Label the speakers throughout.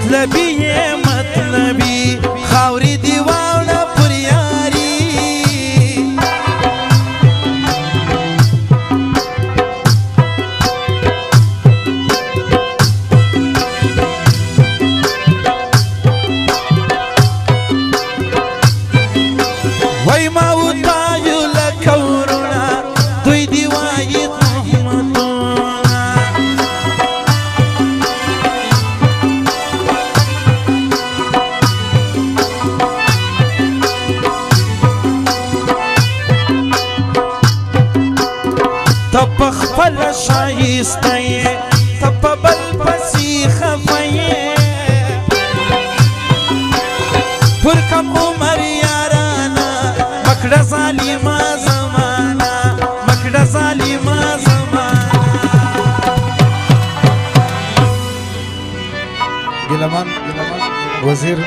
Speaker 1: مطلبی یې مطلبی خاورې دې واوړه پر یاري وای ما وتایو لکه ورونه دوی دې وایي ته په خپله ښایسته یې ته په بل پسې خفه یې پر کم عمر یارانه مکړه ظالمه زمانه مکړه ظالمه زمانه
Speaker 2: ګیلمان وزیر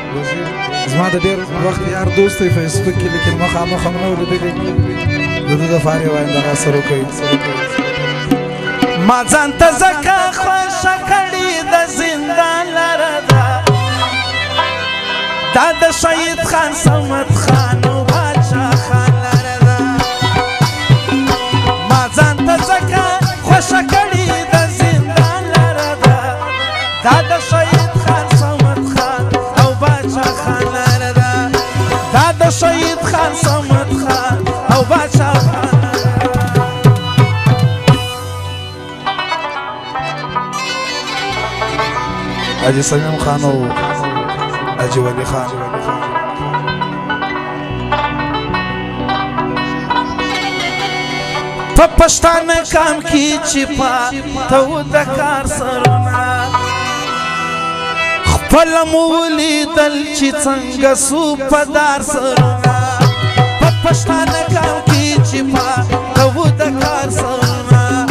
Speaker 2: زما د ډېر وخت یار دوست دی فیسبوک کې لیکن مخامخ هم نه اورېدلی د ده دپاره یې وایم دغه اثر وکوي
Speaker 1: ما ځان ته ځکه خوښه کړې د زندان لره ده دا د شهید خان صمد خان او باچا خان لره ده ما ځان ته ځکه خوښه کړې د زندان لره ده دا د شهید خان صمد خان او باچا خان لره ده دا د شهید خان صمد خان او باچا خان
Speaker 2: حاجي صمیم خان او حاجي ولی خان
Speaker 1: په پښتانه کام کې چې پاته و د کار سرونه خپله مو ولیدل چې څنګه سو په دار سرونه په پښتانه کام کې چې پاته و د کار سرونه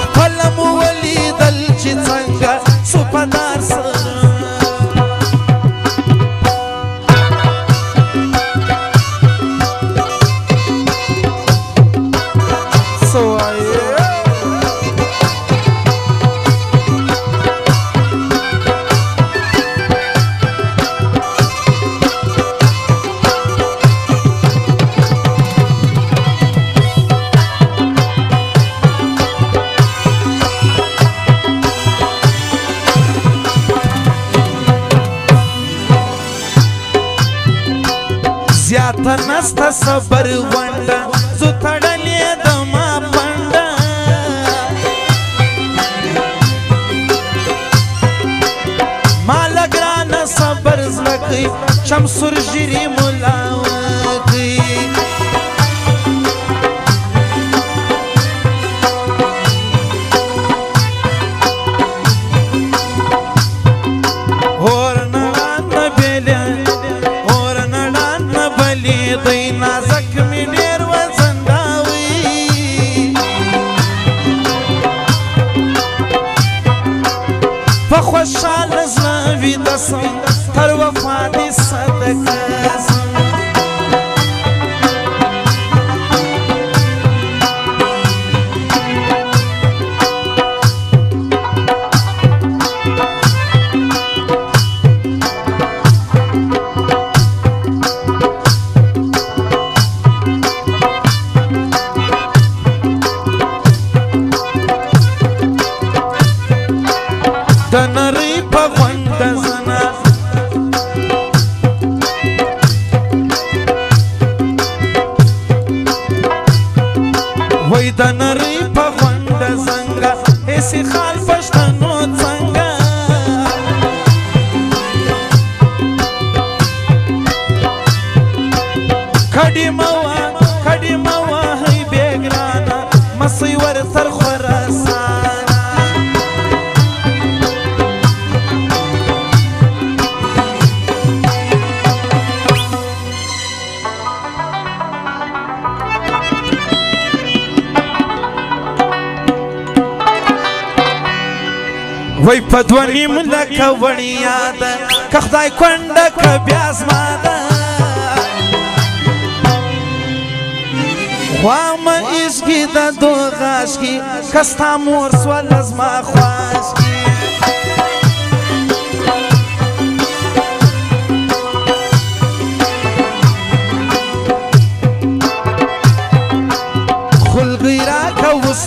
Speaker 1: خپله مو ولیدل چې څنګه سو په دار سرونه زیاته نسته صبر ونډه زه تړلې د ما پنډه ما له ګرانه صبر زړه کوي شمسور ژیري ملا وکړي دی نازک می ډېر وزنداوي په خوشحاله زړه ویده سم تر وفا دې صدقه سم د نرۍ په غونډه زنه وای د نرۍ په غونډه څنګه هسې خال پښتنو څنګه کډې مه وهئ بې ګرانه مسئ ور تر خراسانه وای په دوه نیم لکه وړیا ده که خدای کونډه که بیا زما ده خوا مه عشقي د دوه غاشکي که ستا مور سوله زما خواشکي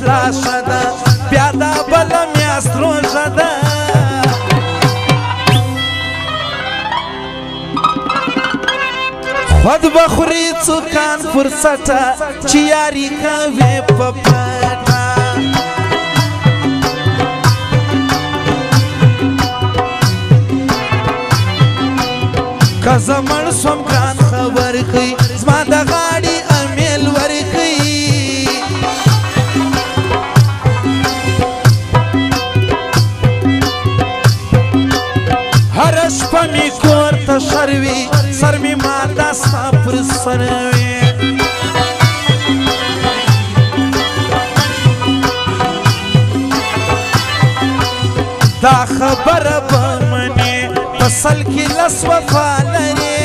Speaker 1: لاشه ده بیا دا بله میاشت روژه ده خود بخوري څوکان فرصته چې یاري کوې په پټه که زه مړ سوم ګران خبر ښي زما د غاړې امیل ورښي هره شپه مې کور ته شر وي سر مې ماته ستا پر سر وي دا خبره به منې په سل کې لس وفا لرې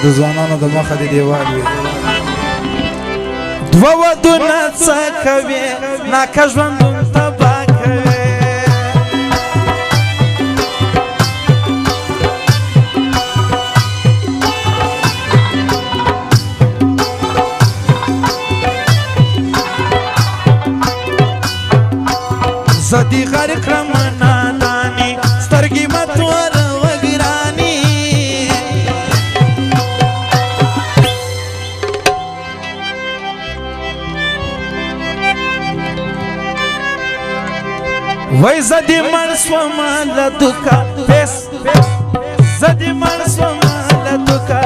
Speaker 2: د ځوانانو د مخه دې دیوال وي
Speaker 1: دوه ودونه څه کوې ناکه ژوندون تباه کوې زه دې غرق کړم ناداني سترګې مه توروه ګراني وای زه دې مړ سومه له دوکه زه دې مړ سومه له دوکه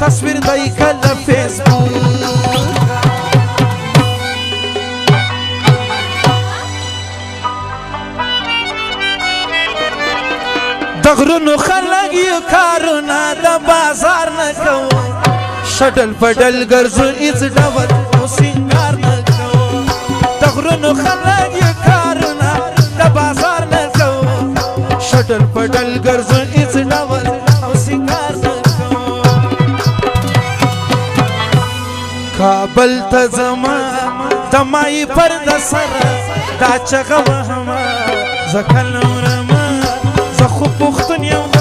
Speaker 1: تصویر دی کله فیسبوک د غرونو خلک یو کارونه د بازار نه کوو شډل پډل ګرځو هېڅ ډول او سینګار نه کوو د غرونو خلک یو کارونه د بازار نه کوو شډل پډل ګرځو هېڅ ډول او سینګار نه کوو کابل ته ځمه د مای پر د سره دا چغه وهمه زه کله مرمه زه خو پښتون یم